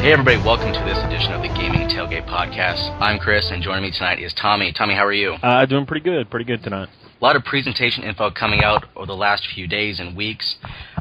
Hey everybody, welcome to this edition of the Gaming Tailgate Podcast. I'm Chris, and joining me tonight is Tommy. Tommy, how are you? Doing pretty good tonight. A lot of presentation info coming out over the last few days and weeks.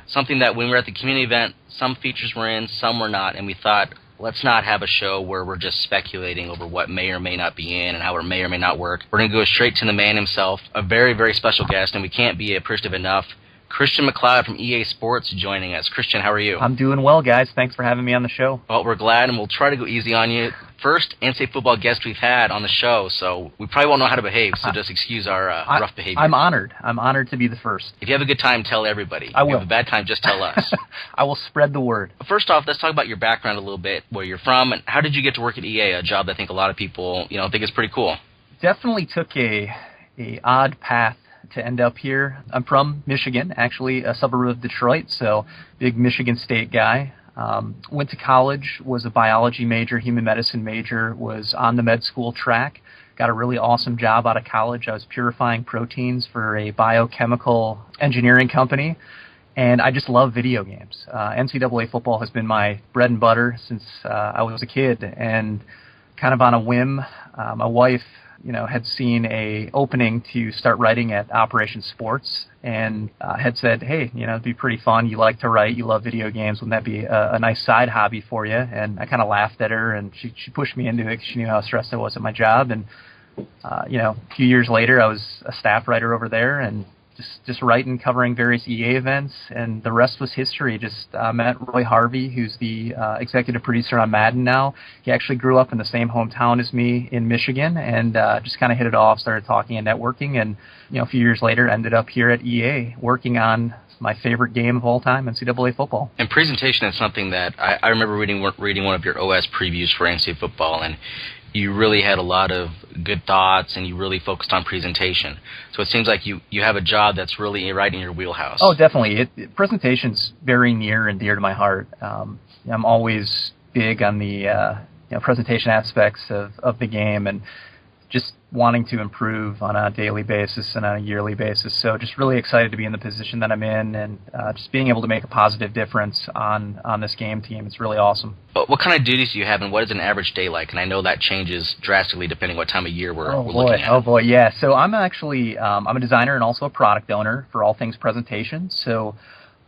Something that when we were at the community event, some features were in, some were not, and we thought, let's not have a show where we're just speculating over what may or may not be in and how it may or may not work. We're going to go straight to the man himself, a very, very special guest, and we can't be appreciative enough. Christian McLeod from EA Sports joining us. Christian, how are you? I'm doing well, guys. Thanks for having me on the show. Well, we're glad, and we'll try to go easy on you. First NCAA football guest we've had on the show, so we probably won't know how to behave, so just excuse our rough behavior. I'm honored. I'm honored to be the first. If you have a good time, tell everybody. I will. If you have a bad time, just tell us. I will spread the word. First off, let's talk about your background a little bit, where you're from, and how did you get to work at EA, a job that I think a lot of people think is pretty cool. Definitely took a odd path to end up here. I'm from Michigan, actually a suburb of Detroit, so big Michigan State guy. Went to college, was a biology major, human medicine major, was on the med school track, got a really awesome job out of college. I was purifying proteins for a biochemical engineering company, and I just love video games. NCAA football has been my bread and butter since I was a kid, and kind of on a whim, my wife had seen a opening to start writing at Operation Sports and had said, hey, it'd be pretty fun. You like to write. You love video games. Wouldn't that be a nice side hobby for you? And I kind of laughed at her, and she pushed me into it because she knew how stressed I was at my job. And, a few years later, I was a staff writer over there and just writing, covering various EA events, and the rest was history. Just met Roy Harvey, who's the executive producer on Madden now. He actually grew up in the same hometown as me in Michigan, and just kind of hit it off, started talking and networking, and a few years later ended up here at EA working on my favorite game of all time, NCAA football. And presentation is something that I remember reading one of your OS previews for NCAA football, and you really had a lot of good thoughts, and you really focused on presentation. So it seems like you have a job that's really right in your wheelhouse. Oh, definitely. Presentation's very near and dear to my heart. I'm always big on the presentation aspects of the game, and just wanting to improve on a daily basis and on a yearly basis. So just really excited to be in the position that I'm in, and just being able to make a positive difference on this game team. It's really awesome. What kind of duties do you have, and what is an average day like? And I know that changes drastically depending what time of year we're looking at. Oh boy, yeah. So I'm actually I'm a designer and also a product owner for all things presentation. So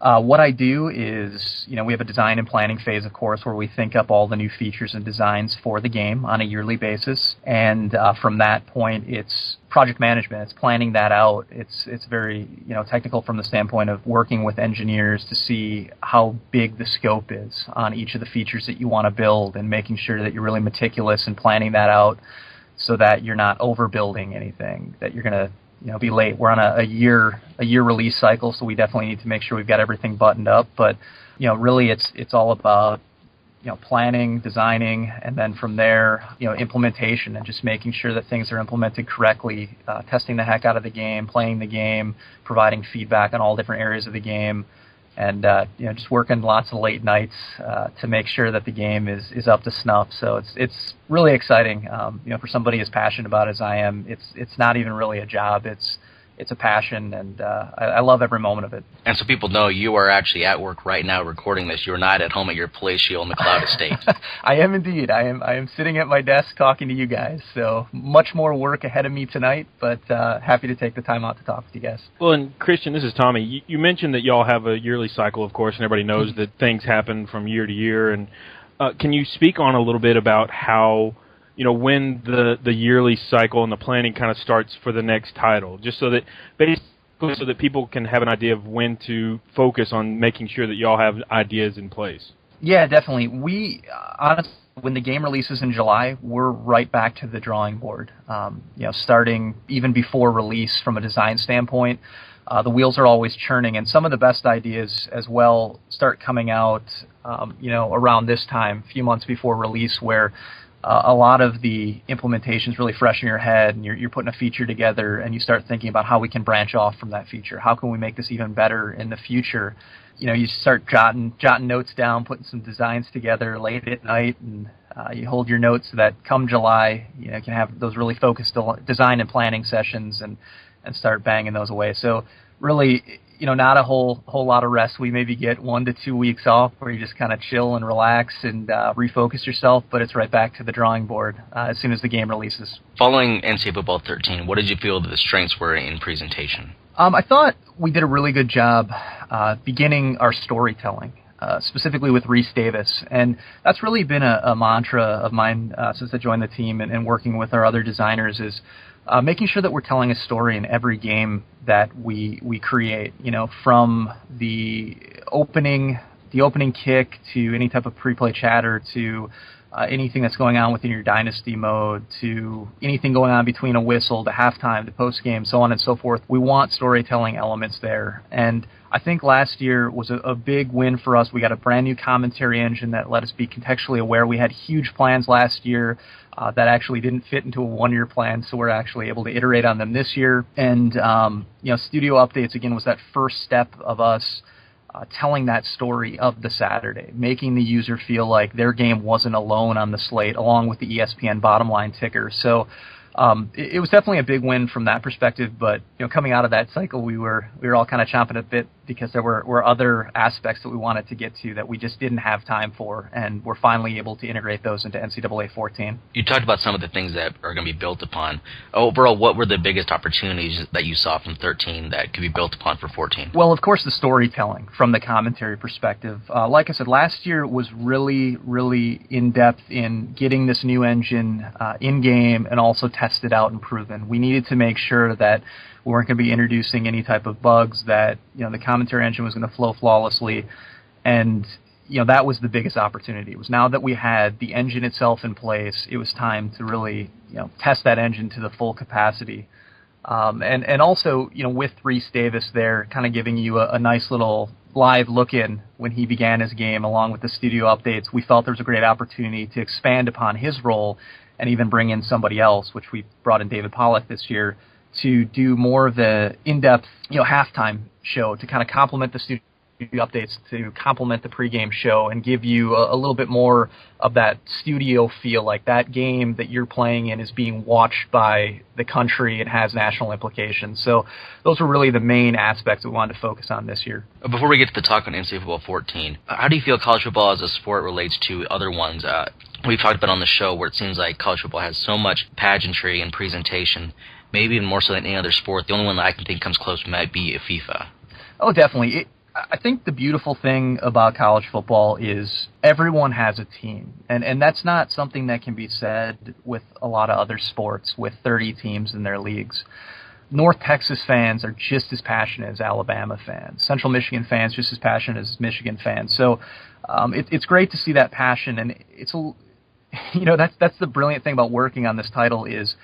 what I do is, we have a design and planning phase, of course, where we think up all the new features and designs for the game on a yearly basis. And from that point, it's project management. It's planning that out. It's very, technical from the standpoint of working with engineers to see how big the scope is on each of the features that you want to build, and making sure that you're really meticulous in planning that out so that you're not overbuilding anything, that you're going to be late. We're on a year release cycle, so we definitely need to make sure we've got everything buttoned up. But really, it's all about planning, designing, and then from there, implementation, and just making sure that things are implemented correctly, testing the heck out of the game, playing the game, providing feedback on all different areas of the game, and just working lots of late nights to make sure that the game is up to snuff. So it's really exciting. For somebody as passionate about it as I am, it's not even really a job. It's a passion, and I love every moment of it. And so people know you are actually at work right now recording this. You're not at home at your palatial McLeod estate. I am indeed. I am sitting at my desk talking to you guys. So much more work ahead of me tonight, but happy to take the time out to talk with you guys. Well, and Christian, this is Tommy. You mentioned that y'all have a yearly cycle, of course, and everybody knows that things happen from year to year. And can you speak on a little bit about how when the yearly cycle and the planning kind of starts for the next title, just so that people can have an idea of when to focus on making sure that y'all have ideas in place? Yeah, definitely. We honestly, when the game releases in July, we're right back to the drawing board. Starting even before release from a design standpoint, the wheels are always churning, and some of the best ideas as well start coming out, around this time, a few months before release, where a lot of the implementation is really fresh in your head, and you're putting a feature together, and you start thinking about how we can branch off from that feature. How can we make this even better in the future? You start jotting notes down, putting some designs together late at night, and you hold your notes so that come July, you can have those really focused design and planning sessions and start banging those away. So really, not a whole lot of rest. We maybe get 1 to 2 weeks off where you just kind of chill and relax and refocus yourself, but it's right back to the drawing board as soon as the game releases. Following NCAA Football 13, what did you feel that the strengths were in presentation? I thought we did a really good job beginning our storytelling, specifically with Reese Davis. And that's really been a mantra of mine since I joined the team and working with our other designers is making sure that we're telling a story in every game that we create, from the opening kick to any type of pre-play chatter to anything that's going on within your dynasty mode to anything going on between a whistle to halftime to post-game, so on and so forth. We want storytelling elements there. And I think last year was a big win for us. We got a brand new commentary engine that let us be contextually aware. We had huge plans last year that actually didn't fit into a one-year plan, so we're actually able to iterate on them this year. And, studio updates, again, was that first step of us telling that story of the Saturday, making the user feel like their game wasn't alone on the slate, along with the ESPN bottom line ticker. So it was definitely a big win from that perspective. But coming out of that cycle, we were all kind of chomping a bit because there were other aspects that we wanted to get to that we just didn't have time for, and we're finally able to integrate those into NCAA 14. You talked about some of the things that are going to be built upon. Overall, what were the biggest opportunities that you saw from 13 that could be built upon for 14? Well, of course, the storytelling from the commentary perspective. Like I said, last year was really, really in-depth in getting this new engine in-game and also tested out and proven. We needed to make sure that we weren't going to be introducing any type of bugs, that the commentary engine was going to flow flawlessly, and that was the biggest opportunity. It was now that we had the engine itself in place, it was time to really test that engine to the full capacity. And also with Reese Davis there, kind of giving you a nice little live look in when he began his game, along with the studio updates, we felt there was a great opportunity to expand upon his role and even bring in somebody else, which we brought in David Pollack this year, to do more of the in-depth, halftime show to kind of complement the studio updates, to complement the pregame show and give you a little bit more of that studio feel, like that game that you're playing in is being watched by the country and has national implications. So those were really the main aspects we wanted to focus on this year. Before we get to the talk on NCAA Football 14, how do you feel college football as a sport relates to other ones? We've talked about on the show where it seems like college football has so much pageantry and presentation, maybe even more so than any other sport. The only one that I can think comes close might be FIFA. Oh, definitely. I think the beautiful thing about college football is everyone has a team. And that's not something that can be said with a lot of other sports with 30 teams in their leagues. North Texas fans are just as passionate as Alabama fans. Central Michigan fans just as passionate as Michigan fans. So it's great to see that passion. And it's that's the brilliant thing about working on this title is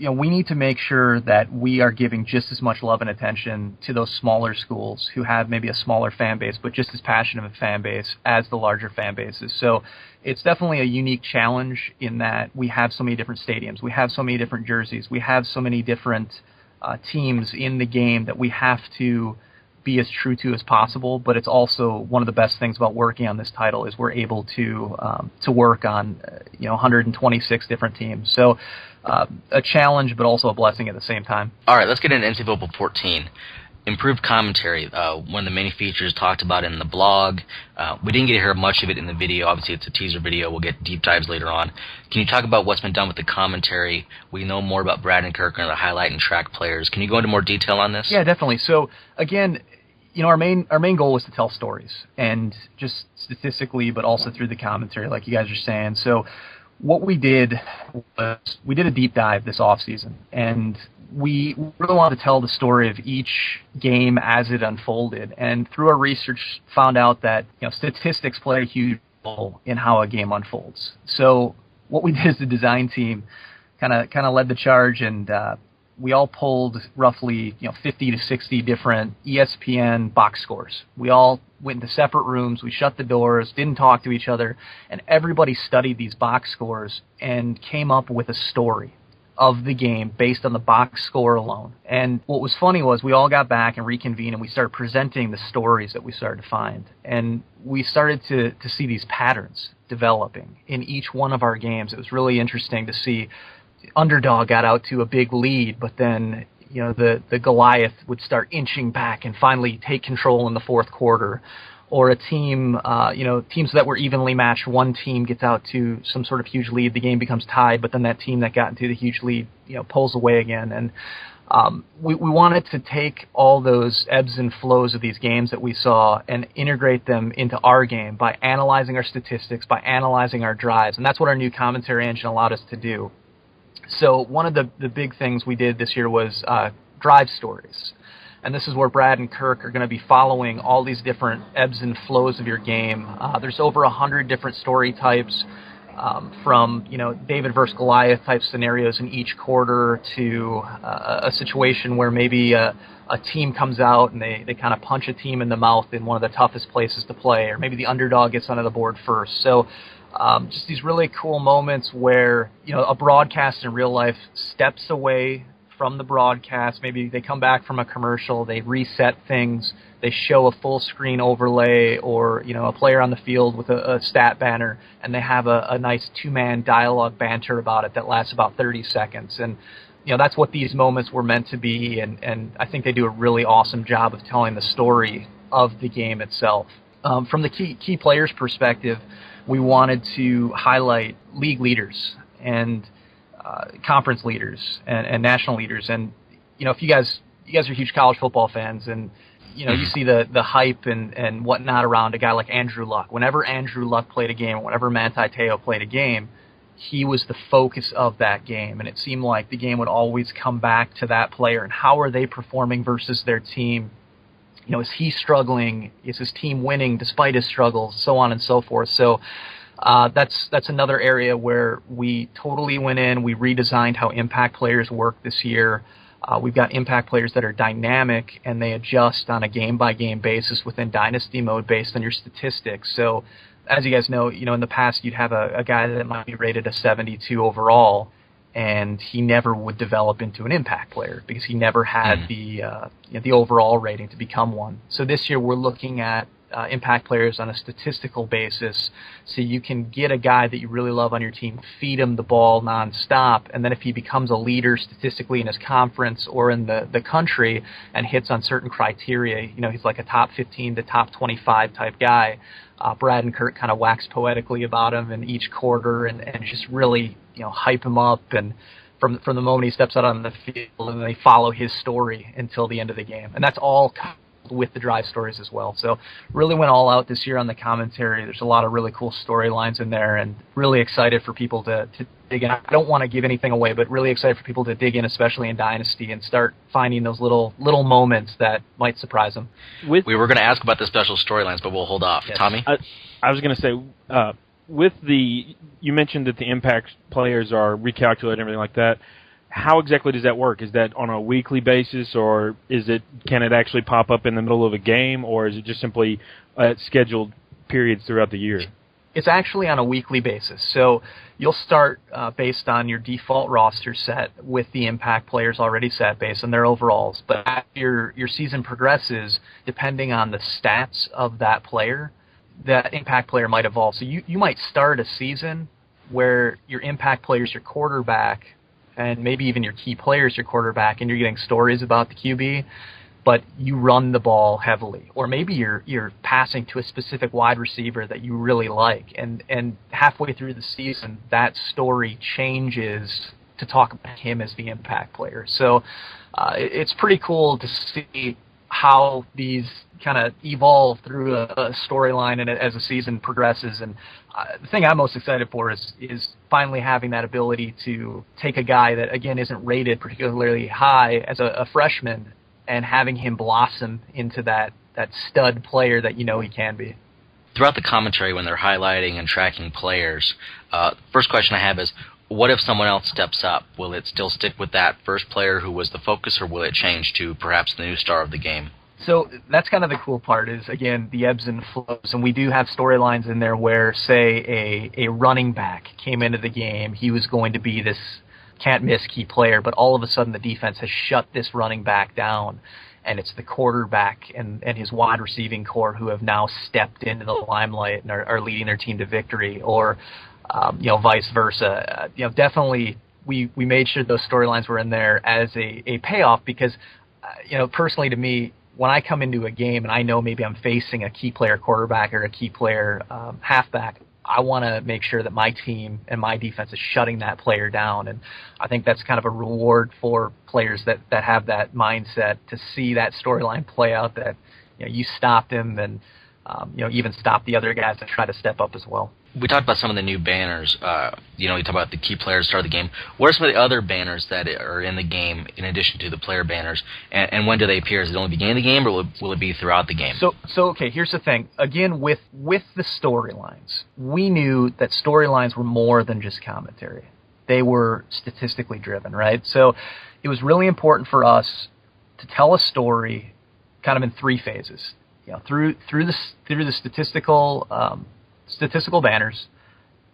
we need to make sure that we are giving just as much love and attention to those smaller schools who have maybe a smaller fan base, but just as passionate of a fan base as the larger fan bases. So it's definitely a unique challenge in that we have so many different stadiums. We have so many different jerseys. We have so many different teams in the game that we have to be as true to as possible, but it's also one of the best things about working on this title is we're able to work on 126 different teams. So a challenge, but also a blessing at the same time. All right, let's get into NCAA Football 14. Improved commentary, one of the many features talked about in the blog. We didn't get to hear much of it in the video. Obviously, it's a teaser video. We'll get deep dives later on. Can you talk about what's been done with the commentary? We know more about Brad and Kirk and the highlight and track players. Can you go into more detail on this? Yeah, definitely. So, again, our main goal is to tell stories, and just statistically, but also through the commentary, like you guys are saying. So what we did was we did a deep dive this offseason, and we really wanted to tell the story of each game as it unfolded. And through our research, found out that statistics play a huge role in how a game unfolds. So what we did as the design team kind of led the charge, and we all pulled roughly 50 to 60 different ESPN box scores. We all went into separate rooms, we shut the doors, didn't talk to each other, and everybody studied these box scores and came up with a story of the game based on the box score alone. And what was funny was we all got back and reconvened, and we started presenting the stories that we started to find. And we started to see these patterns developing in each one of our games. It was really interesting to see underdog got out to a big lead, but then the Goliath would start inching back and finally take control in the fourth quarter. Or a team, teams that were evenly matched, one team gets out to some sort of huge lead, the game becomes tied, but then that team that got into the huge lead, pulls away again. And we wanted to take all those ebbs and flows of these games that we saw and integrate them into our game by analyzing our statistics, by analyzing our drives, and that's what our new commentary engine allowed us to do. So one of the big things we did this year was drive stories. And this is where Brad and Kirk are going to be following all these different ebbs and flows of your game. There's over 100 different story types, from David versus Goliath type scenarios in each quarter to a situation where maybe a team comes out and they kind of punch a team in the mouth in one of the toughest places to play, or maybe the underdog gets onto the board first. So just these really cool moments where a broadcast in real life steps away from the broadcast. Maybe they come back from a commercial, they reset things, they show a full screen overlay, or a player on the field with a stat banner, and they have a nice two-man dialogue banter about it that lasts about 30 seconds. And that's what these moments were meant to be, and I think they do a really awesome job of telling the story of the game itself. From the key players' perspective, we wanted to highlight league leaders and conference leaders and national leaders. And if you guys are huge college football fans, and you see the hype and whatnot around a guy like Andrew Luck. Whenever Andrew Luck played a game, whenever Manti Te'o played a game, he was the focus of that game, and it seemed like the game would always come back to that player and how are they performing versus their team. Is he struggling? Is his team winning despite his struggles? So on and so forth. So that's another area where we totally went in. We redesigned how impact players work this year. We've got impact players that are dynamic, and they adjust on a game-by-game basis within Dynasty mode based on your statistics. So as you guys know, in the past you'd have a guy that might be rated a 72 overall, and he never would develop into an impact player because he never had the overall rating to become one. So this year we're looking at impact players on a statistical basis, so you can get a guy that you really love on your team, feed him the ball nonstop, and then if he becomes a leader statistically in his conference or in the country and hits on certain criteria, he's like a top 15 to top 25 type guy. Brad and Kurt kind of wax poetically about him in each quarter and just really hype him up, and from the moment he steps out on the field, and they follow his story until the end of the game, and that's all with the drive stories as well. So really went all out this year on the commentary. There's a lot of really cool storylines in there, and really excited for people to dig in. I don't want to give anything away, but really excited for people to dig in, especially in Dynasty, and start finding those little moments that might surprise them. We were going to ask about the special storylines, but we'll hold off. Yes. Tommy? I was going to say, you mentioned that the impact players are recalculated and everything like that. How exactly does that work? Is that on a weekly basis, or can it actually pop up in the middle of a game, or is it just simply at scheduled periods throughout the year? It's actually on a weekly basis. So you'll start based on your default roster set with the impact players already set based on their overalls. But as your season progresses, depending on the stats of that player, that impact player might evolve. So you might start a season where your impact player is your quarterback, and maybe even your key players, your quarterback, and you're getting stories about the QB, but you run the ball heavily. Or maybe you're passing to a specific wide receiver that you really like, and halfway through the season, that story changes to talk about him as the impact player. So it's pretty cool to see how these kind of evolve through a storyline and as the season progresses. And the thing I'm most excited for is finally having that ability to take a guy that, again, isn't rated particularly high as a freshman and having him blossom into that stud player that he can be. Throughout the commentary when they're highlighting and tracking players, first question I have is, what if someone else steps up? Will it still stick with that first player who was the focus, or will it change to perhaps the new star of the game? So that's kind of the cool part is, again, the ebbs and flows. And we do have storylines in there where, say, a running back came into the game. He was going to be this can't-miss key player, but all of a sudden the defense has shut this running back down, and it's the quarterback and his wide receiving core who have now stepped into the limelight and are leading their team to victory, or vice versa. Definitely we made sure those storylines were in there as a payoff because, personally to me, when I come into a game and I know maybe I'm facing a key player quarterback or a key player halfback, I want to make sure that my team and my defense is shutting that player down. And I think that's kind of a reward for players that have that mindset to see that storyline play out, that you stopped him and even stopped the other guys that try to step up as well. We talked about some of the new banners. We talked about the key players start of the game. What are some of the other banners that are in the game in addition to the player banners? And when do they appear? Is it only beginning of the game, or will it be throughout the game? So okay, here's the thing. Again, with the storylines, we knew that storylines were more than just commentary. They were statistically driven, right? So it was really important for us to tell a story kind of in three phases. Through the statistical banners,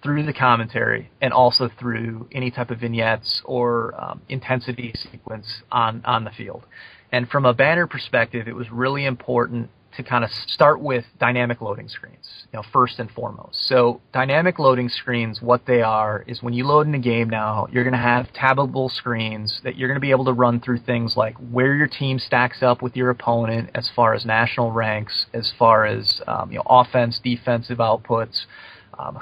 through the commentary, and also through any type of vignettes or intensity sequence on the field. And from a banner perspective, it was really important to kind of start with dynamic loading screens, first and foremost. So dynamic loading screens, what they are is when you load in a game now, you're going to have tabbable screens that you're going to be able to run through things like where your team stacks up with your opponent as far as national ranks, as far as offense, defensive outputs,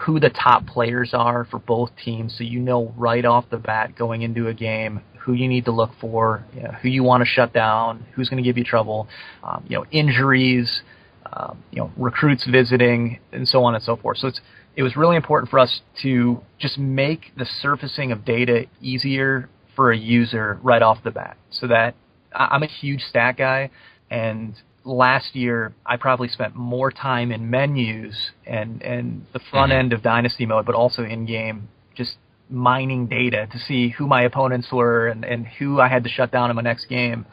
who the top players are for both teams, so right off the bat going into a game who you need to look for, who you want to shut down, who's going to give you trouble, injuries, recruits visiting, and so on and so forth. So it was really important for us to just make the surfacing of data easier for a user right off the bat. So that I'm a huge stat guy, and last year I probably spent more time in menus and the front end of Dynasty mode, but also in game, just mining data to see who my opponents were and who I had to shut down in my next game.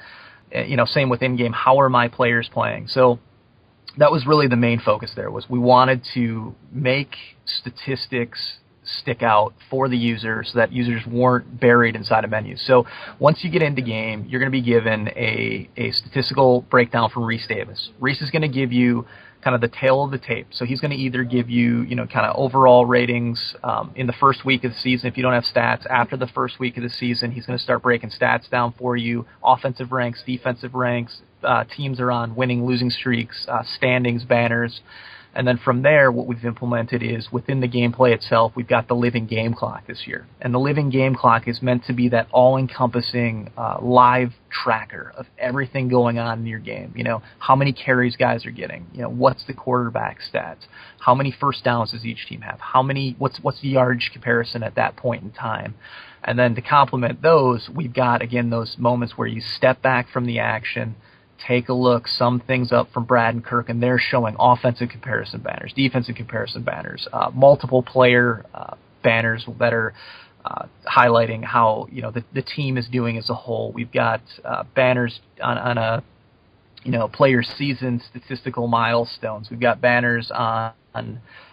Same with in-game, how are my players playing? So that was really the main focus there, was we wanted to make statistics stick out for the user so that users weren't buried inside a menu. So once you get into game, you're going to be given a statistical breakdown from Reese Davis. Reese is going to give you kind of the tail of the tape. So he's going to either give you, kind of overall ratings in the first week of the season. If you don't have stats after the first week of the season, he's going to start breaking stats down for you, offensive ranks, defensive ranks, teams are on winning, losing streaks, standings, banners. And then from there, what we've implemented is within the gameplay itself, we've got the living game clock this year. And the living game clock is meant to be that all-encompassing live tracker of everything going on in your game. How many carries guys are getting? What's the quarterback stats? How many first downs does each team have? What's the yardage comparison at that point in time? And then to complement those, we've got, again, those moments where you step back from the action, take a look, sum things up from Brad and Kirk, and they're showing offensive comparison banners, defensive comparison banners, multiple player banners that are highlighting how the team is doing as a whole. We've got banners on a player season statistical milestones. We've got banners on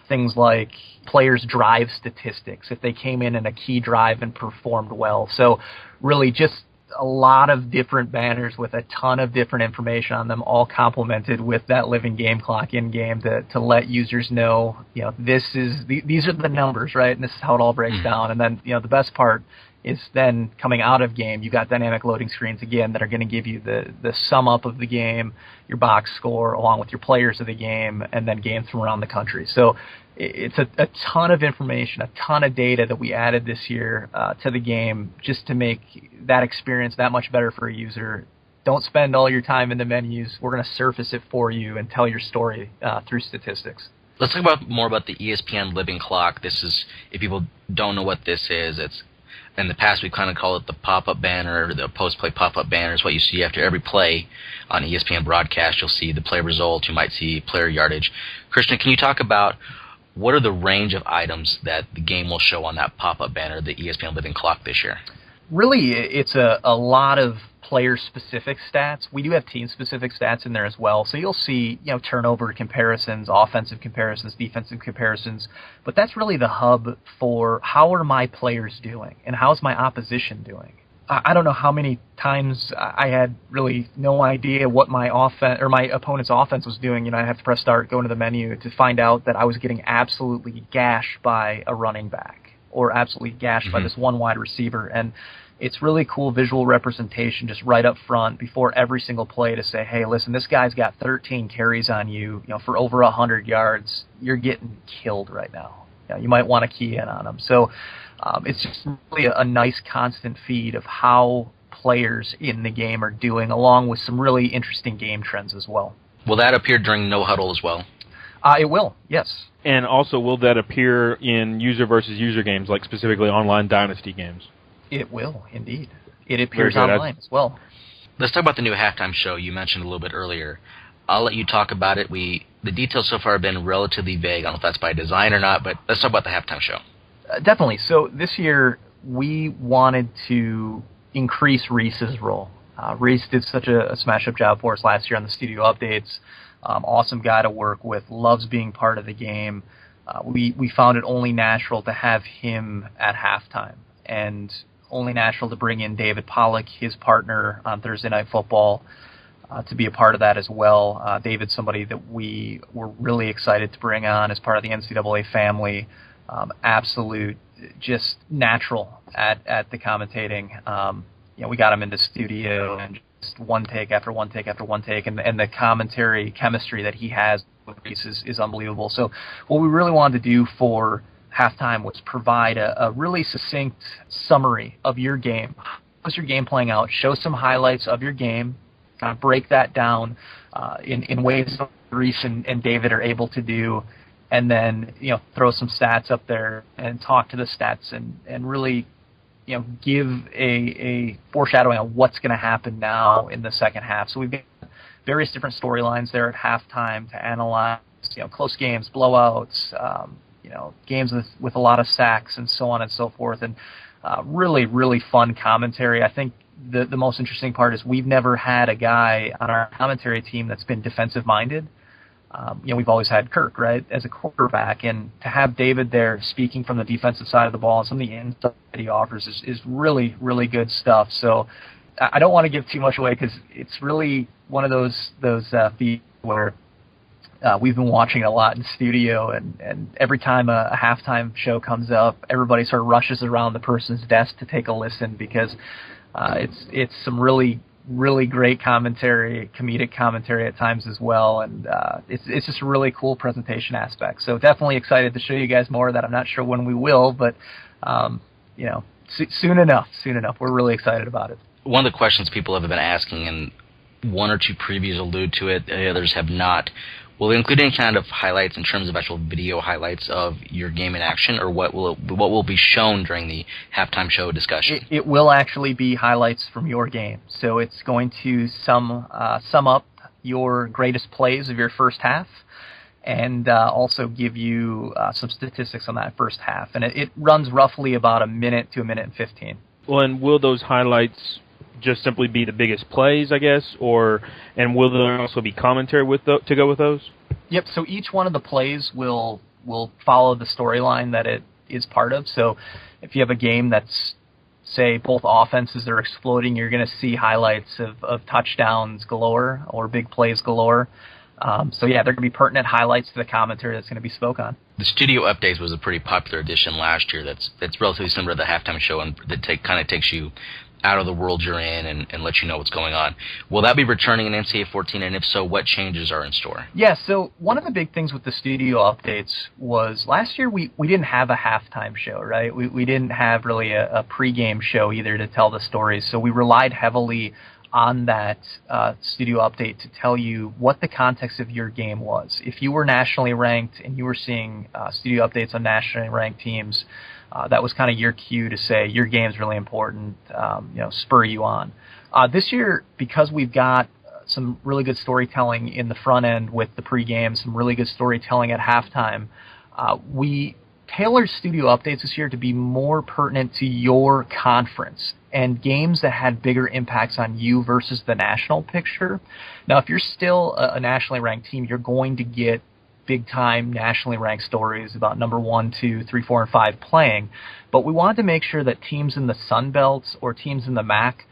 things like players' drive statistics, if they came in a key drive and performed well. So really just a lot of different banners with a ton of different information on them, all complemented with that living game clock in game to let users know, these are the numbers, right? And this is how it all breaks down. And then, the best part is then coming out of game, you got dynamic loading screens again that are going to give you the sum up of the game, your box score, along with your players of the game, and then games from around the country. So it's a ton of information, a ton of data that we added this year to the game just to make that experience that much better for a user. Don't spend all your time in the menus. We're going to surface it for you and tell your story through statistics. Let's talk more about the ESPN Living Clock. This is, if people don't know what this is, it's in the past we've kind of called it the pop-up banner, the post-play pop-up banner. Is what you see after every play on ESPN broadcast. You'll see the play results. You might see player yardage. Christian, can you talk about what are the range of items that the game will show on that pop-up banner, the ESPN Living Clock this year? Really, it's a lot of player-specific stats. We do have team-specific stats in there as well. So you'll see, turnover comparisons, offensive comparisons, defensive comparisons. But that's really the hub for how are my players doing and how's my opposition doing. I don't know how many times I had really no idea what my opponent's offense was doing. I have to press start, go into the menu to find out that I was getting absolutely gashed by a running back. or absolutely gashed by this one wide receiver. And it's really cool visual representation just right up front before every single play to say, hey, listen, this guy's got 13 carries on you, for over 100 yards. You're getting killed right now. You might want to key in on him. So it's just really a nice constant feed of how players in the game are doing, along with some really interesting game trends as well. Will that appear during No Huddle as well? It will, yes. And also, will that appear in user versus user games, like specifically online Dynasty games? It will, indeed. It appears online as well. Let's talk about the new halftime show you mentioned a little bit earlier. I'll let you talk about it. The details so far have been relatively vague. I don't know if that's by design or not, but let's talk about the halftime show. Definitely. So this year, we wanted to increase Reese's role. Reese did such a smash-up job for us last year on the studio updates. Awesome guy to work with, loves being part of the game. We found it only natural to have him at halftime, and only natural to bring in David Pollock, his partner on Thursday Night Football, to be a part of that as well. David's somebody that we were really excited to bring on as part of the NCAA family. Absolute, just natural at the commentating. We got him into studio and just one take after one take after one take, and the commentary chemistry that he has with Reese is unbelievable. So what we really wanted to do for halftime was provide a really succinct summary of your game. How's your game playing out? Show some highlights of your game. Kind of break that down in ways that Reese and David are able to do, and then throw some stats up there and talk to the stats and really give a foreshadowing on what's going to happen now in the second half. So we've got various different storylines there at halftime to analyze, close games, blowouts, games with a lot of sacks and so on and so forth, and really, really fun commentary. I think the most interesting part is we've never had a guy on our commentary team that's been defensive-minded. We've always had Kirk, right, as a quarterback, and to have David there speaking from the defensive side of the ball and some of the insight that he offers is really, really good stuff. So I don't want to give too much away because it's really one of those feeds where we've been watching it a lot in studio, and every time a halftime show comes up, everybody sort of rushes around the person's desk to take a listen because it's some really great commentary, comedic commentary at times as well, and it's just a really cool presentation aspect. So definitely excited to show you guys more of that. I'm not sure when we will, but soon enough. We're really excited about it. One of the questions people have been asking, and one or two previews allude to it, the others have not. Will it include any kind of highlights in terms of actual video highlights of your game in action, or what will be shown during the halftime show discussion? It will actually be highlights from your game. So it's going to sum up your greatest plays of your first half, and also give you some statistics on that first half. And it runs roughly about a minute to a minute and 15. Well, and will those highlights just simply be the biggest plays, I guess, and will there also be commentary to go with those? Yep. So each one of the plays will follow the storyline that it is part of. So if you have a game that's, say, both offenses are exploding, you're going to see highlights of touchdowns galore or big plays galore. So yeah, they're going to be pertinent highlights to the commentary that's going to be spoke on. The studio updates was a pretty popular addition last year. That's relatively similar to the halftime show, and that kind of takes you out of the world you're in and let you know what's going on. Will that be returning in NCAA 14, and if so, what changes are in store? Yeah, so one of the big things with the studio updates was last year we didn't have a halftime show, right? We didn't have really a pregame show either to tell the stories, so we relied heavily on that studio update to tell you what the context of your game was. If you were nationally ranked and you were seeing studio updates on nationally ranked teams, that was kind of your cue to say your game's really important, spur you on. This year, because we've got some really good storytelling in the front end with the pregame, some really good storytelling at halftime, we tailored studio updates this year to be more pertinent to your conference and games that had bigger impacts on you versus the national picture. Now, if you're still a nationally ranked team, you're going to get big-time nationally ranked stories about number 1, 2, 3, 4, and 5 playing. But we wanted to make sure that teams in the Sun Belt or teams in the MAC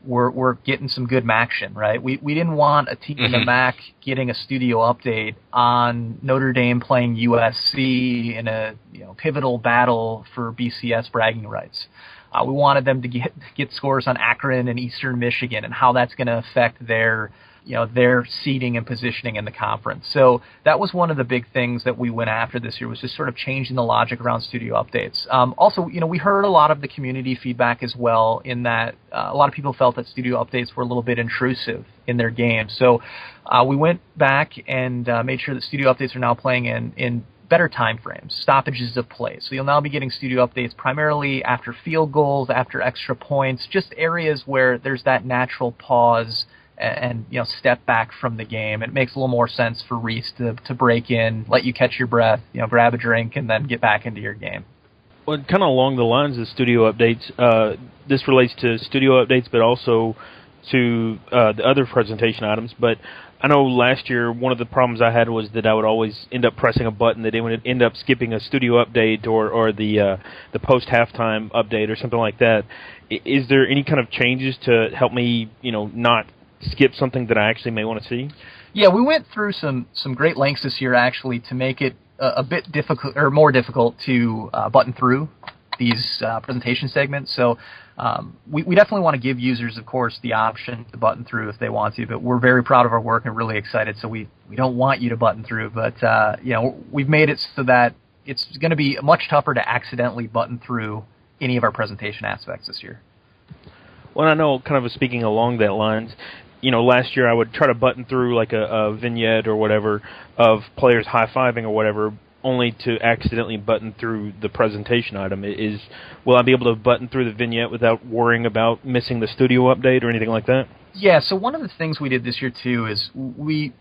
we're getting some good action, right? We didn't want a team in the MAC getting a studio update on Notre Dame playing USC in a pivotal battle for BCS bragging rights. We wanted them to get scores on Akron and Eastern Michigan and how that's going to affect their seeding and positioning in the conference. So that was one of the big things that we went after this year, was just sort of changing the logic around studio updates. Also, we heard a lot of the community feedback as well, in that a lot of people felt that studio updates were a little bit intrusive in their game. So we went back and made sure that studio updates are now playing in better time frames, stoppages of play. So you'll now be getting studio updates primarily after field goals, after extra points, just areas where there's that natural pause and step back from the game. It makes a little more sense for Reese to break in, let you catch your breath, grab a drink, and then get back into your game. Well, kind of along the lines of studio updates, this relates to studio updates, but also to the other presentation items. But I know last year one of the problems I had was that I would always end up pressing a button that it would end up skipping a studio update or the post halftime update or something like that. Is there any kind of changes to help me not skip something that I actually may want to see? Yeah, we went through some great lengths this year actually to make it a bit difficult, or more difficult, to button through these presentation segments. So we definitely want to give users, of course, the option to button through if they want to, but we're very proud of our work and really excited, so we don't want you to button through. But we've made it so that it's going to be much tougher to accidentally button through any of our presentation aspects this year. Well, I know, kind of speaking along that lines, last year I would try to button through like a vignette or whatever of players high-fiving or whatever, only to accidentally button through the presentation item. Will I be able to button through the vignette without worrying about missing the studio update or anything like that? Yeah, so one of the things we did this year, too, is we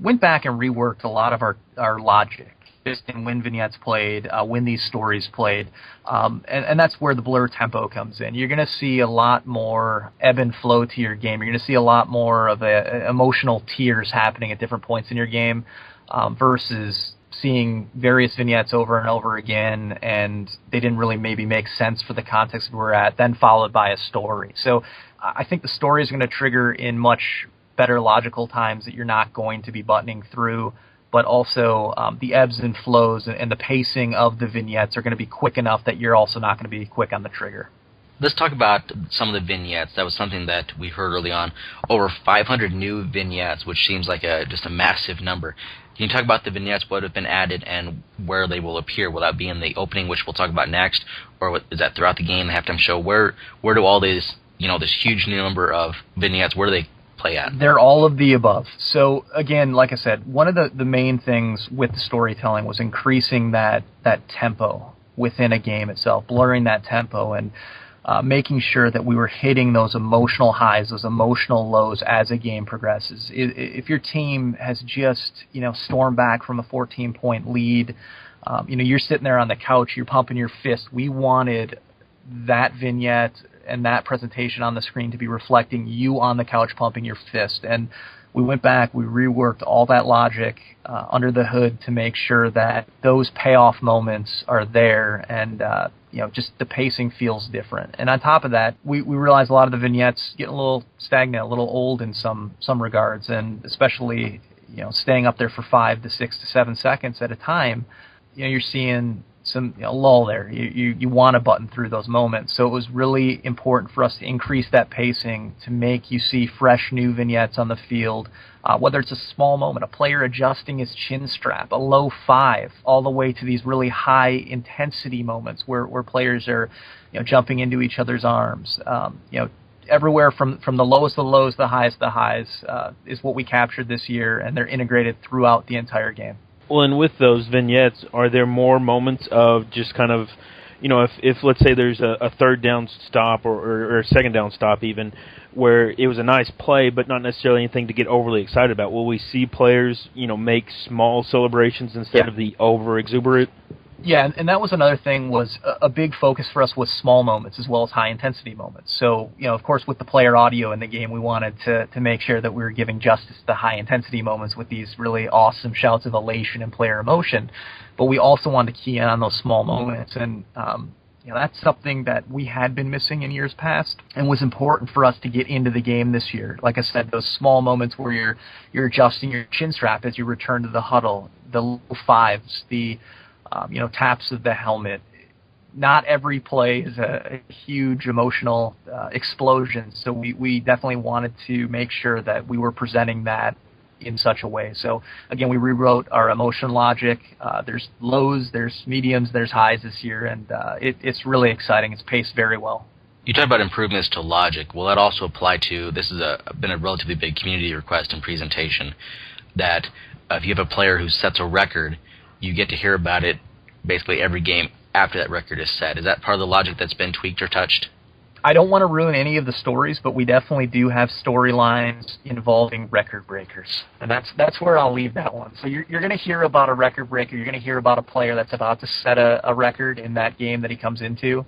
went back and reworked a lot of our logic, just in when vignettes played, when these stories played, and that's where the blur tempo comes in. You're going to see a lot more ebb and flow to your game. You're going to see a lot more of emotional tiers happening at different points in your game versus seeing various vignettes over and over again, and they didn't really maybe make sense for the context we're at, then followed by a story. So I think the story is going to trigger in much better logical times that you're not going to be buttoning through, but also the ebbs and flows and the pacing of the vignettes are going to be quick enough that you're also not going to be quick on the trigger. Let's talk about some of the vignettes. That was something that we heard early on. Over 500 new vignettes, which seems like just a massive number. Can you talk about the vignettes, what have been added, and where they will appear? Will that be in the opening, which we'll talk about next, or is that throughout the game, the halftime show? Where do all these, this huge number of vignettes, where do they play at? They're all of the above. So again, like I said, one of the main things with the storytelling was increasing that tempo within a game itself, blurring that tempo, and making sure that we were hitting those emotional highs, those emotional lows as a game progresses. If your team has just, stormed back from a 14-point lead, you're sitting there on the couch, you're pumping your fist. We wanted that vignette and that presentation on the screen to be reflecting you on the couch pumping your fist. And we went back, we reworked all that logic under the hood to make sure that those payoff moments are there, and just the pacing feels different. And on top of that, we realized a lot of the vignettes getting a little stagnant, a little old in some regards, and especially staying up there for 5 to 6 to 7 seconds at a time. You're seeing some lull there. You want to button through those moments. So it was really important for us to increase that pacing to make you see fresh new vignettes on the field, whether it's a small moment, a player adjusting his chin strap, a low 5, all the way to these really high intensity moments where players are jumping into each other's arms. Everywhere from the lowest of the lows to the highest of the highs is what we captured this year, and they're integrated throughout the entire game. Well, and with those vignettes, are there more moments of just kind of, if let's say there's a third down stop or a second down stop even, where it was a nice play but not necessarily anything to get overly excited about, will we see players, make small celebrations instead of the over-exuberant? Yeah, and that was another thing, was a big focus for us was small moments as well as high-intensity moments. So, of course, with the player audio in the game, we wanted to make sure that we were giving justice to the high-intensity moments with these really awesome shouts of elation and player emotion. But we also wanted to key in on those small moments. And, That's something that we had been missing in years past and was important for us to get into the game this year. Like I said, those small moments where you're adjusting your chin strap as you return to the huddle, the low fives, the taps of the helmet. Not every play is a huge emotional explosion, so we definitely wanted to make sure that we were presenting that in such a way. So again, we rewrote our emotion logic. There's lows, there's mediums, there's highs this year, and it's really exciting. It's paced very well. You talked about improvements to logic. Will that also apply to, this has been a relatively big community request and presentation, that if you have a player who sets a record, you get to hear about it basically every game after that record is set. Is that part of the logic that's been tweaked or touched? I don't want to ruin any of the stories, but we definitely do have storylines involving record breakers, and that's where I'll leave that one. So you're going to hear about a record breaker. You're going to hear about a player that's about to set a record in that game that he comes into.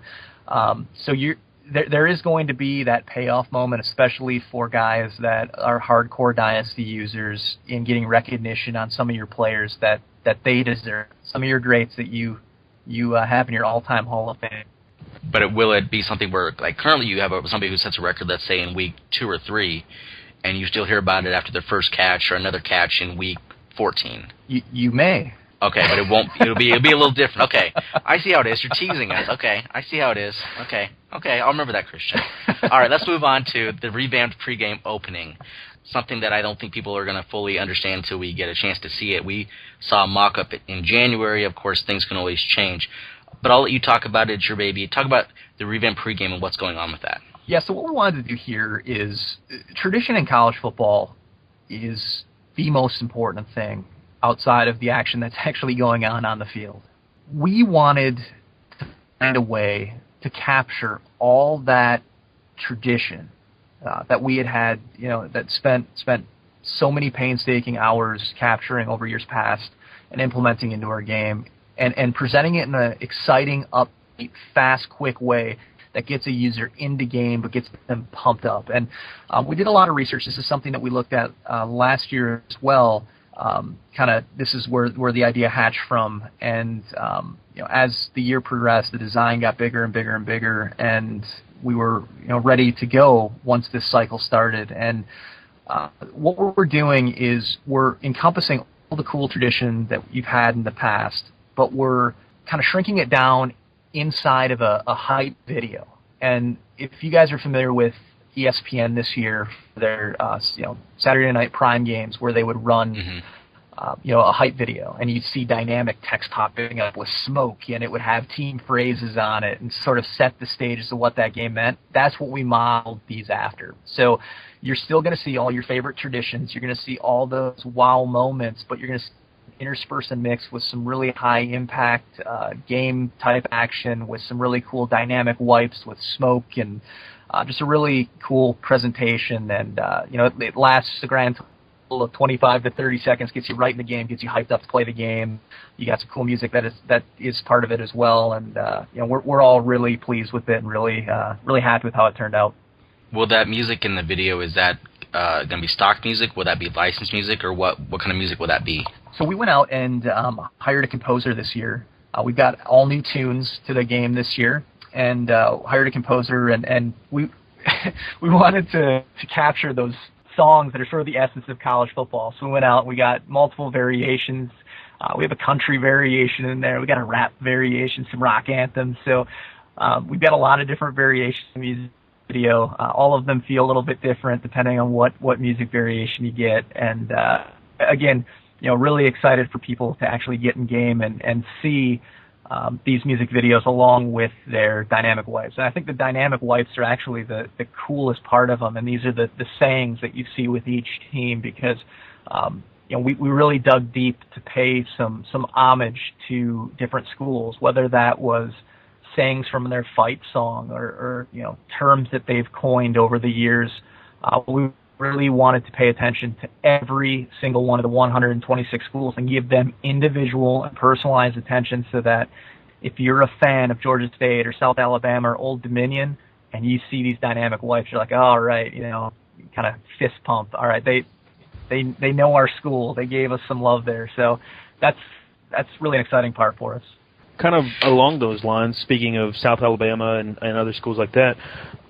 There is going to be that payoff moment, especially for guys that are hardcore Dynasty users, in getting recognition on some of your players that they deserve, some of your greats that you have in your all-time Hall of Fame. But will it be something where, like currently you have somebody who sets a record, let's say in week 2 or 3, and you still hear about it after their first catch or another catch in week 14? You may. Okay, but it won't. It'll be a little different. Okay, I see how it is. You're teasing us. Okay, I see how it is. Okay, I'll remember that, Christian. All right, let's move on to the revamped pregame opening. Something that I don't think people are going to fully understand until we get a chance to see it. We saw a mock-up in January. Of course, things can always change. But I'll let you talk about it. It's your baby. Talk about the revamped pregame and what's going on with that. Yeah, so what we wanted to do here is, tradition in college football is the most important thing outside of the action that's actually going on the field. We wanted to find a way to capture all that tradition that we had, that spent so many painstaking hours capturing over years past and implementing into our game, and presenting it in an exciting, upbeat, fast, quick way that gets a user into game but gets them pumped up. And we did a lot of research. This is something that we looked at last year as well. This is where the idea hatched from. And as the year progressed, the design got bigger and bigger and bigger, and we were ready to go once this cycle started. And what we're doing is we're encompassing all the cool tradition that you've had in the past, but we're kind of shrinking it down inside of a hype video. And if you guys are familiar with ESPN this year, their Saturday night prime games where they would run a hype video, and you'd see dynamic text popping up with smoke, and it would have team phrases on it and sort of set the stage as to what that game meant. That's what we modeled these after. So you're still going to see all your favorite traditions. You're going to see all those wow moments, but you're going to intersperse and mix with some really high impact game type action with some really cool dynamic wipes with smoke and just a really cool presentation. And it lasts a grand total of 25 to 30 seconds, gets you right in the game, gets you hyped up to play the game. You got some cool music that is part of it as well, and we're all really pleased with it and really happy with how it turned out. Will that music in the video, is that going to be stock music? Will that be licensed music, or what kind of music will that be? So we went out and hired a composer this year. We've got all new tunes to the game this year, and hired a composer, and we we wanted to capture those songs that are sort of the essence of college football. So we went out and we got multiple variations. We have a country variation in there. We got a rap variation, some rock anthems. So we've got a lot of different variations in music video. All of them feel a little bit different depending on what music variation you get. And again, really excited for people to actually get in game and see these music videos along with their dynamic wipes. And I think the dynamic wipes are actually the coolest part of them, and these are the sayings that you see with each team, because we really dug deep to pay some homage to different schools, whether that was sayings from their fight song or terms that they've coined over the years. We really wanted to pay attention to every single one of the 126 schools and give them individual and personalized attention, so that if you're a fan of Georgia State or South Alabama or Old Dominion and you see these dynamic wipes, you're like, oh, all right, kind of fist pump. All right, they know our school. They gave us some love there. So that's really an exciting part for us. kind of along those lines, speaking of South Alabama and other schools like that,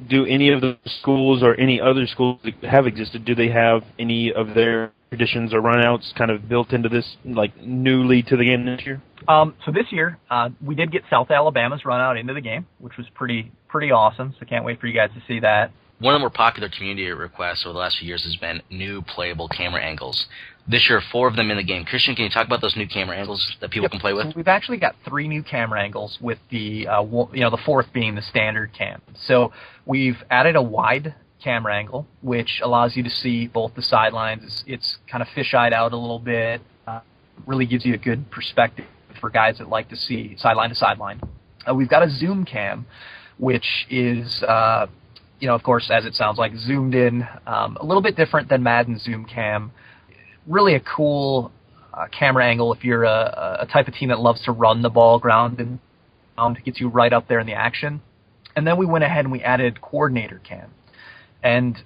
do any of the schools or any other schools that have existed, do they have any of their traditions or runouts kind of built into this, like, newly to the game this year? So this year, we did get South Alabama's run out into the game, which was pretty awesome, so can't wait for you guys to see that. One of the more popular community requests over the last few years has been new playable camera angles. This year, 4 of them in the game. Christian, can you talk about those new camera angles that people can play with? So we've actually got 3 new camera angles, with the the 4th being the standard cam. So we've added a wide camera angle, which allows you to see both the sidelines. It's kind of fish-eyed out a little bit. Really gives you a good perspective for guys that like to see sideline to sideline. We've got a zoom cam, which is, of course, as it sounds like, zoomed in, a little bit different than Madden zoom cam. Really a cool camera angle if you're a type of team that loves to run the ball ground and gets you right up there in the action. And then we went ahead and we added coordinator cam. And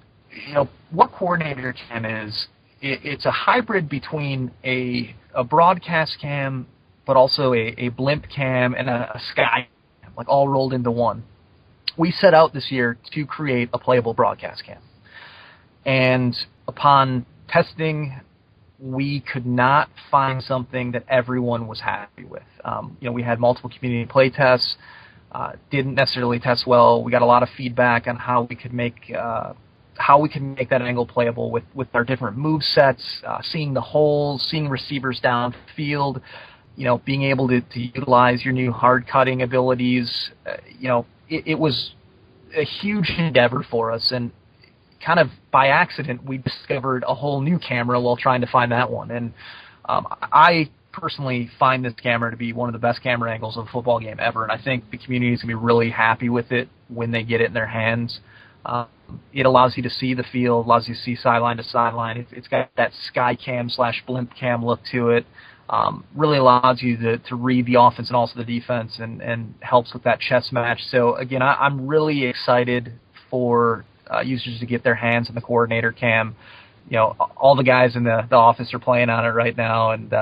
what coordinator cam is, it's a hybrid between a broadcast cam, but also a blimp cam and a sky cam, like all rolled into one. We set out this year to create a playable broadcast cam. And upon testing, we could not find something that everyone was happy with. We had multiple community play tests, didn't necessarily test well. We got a lot of feedback on how we could make that angle playable with our different move sets, seeing the holes, seeing receivers downfield, being able to utilize your new hard cutting abilities. It was a huge endeavor for us, and kind of by accident, we discovered a whole new camera while trying to find that one. And I personally find this camera to be one of the best camera angles of a football game ever, and I think the community is going to be really happy with it when they get it in their hands. It allows you to see the field, allows you to see sideline to sideline. It's got that sky cam / blimp cam look to it. Really allows you to read the offense and also the defense, and helps with that chess match. So again, I'm really excited for users to get their hands on the coordinator cam. All the guys in the office are playing on it right now, and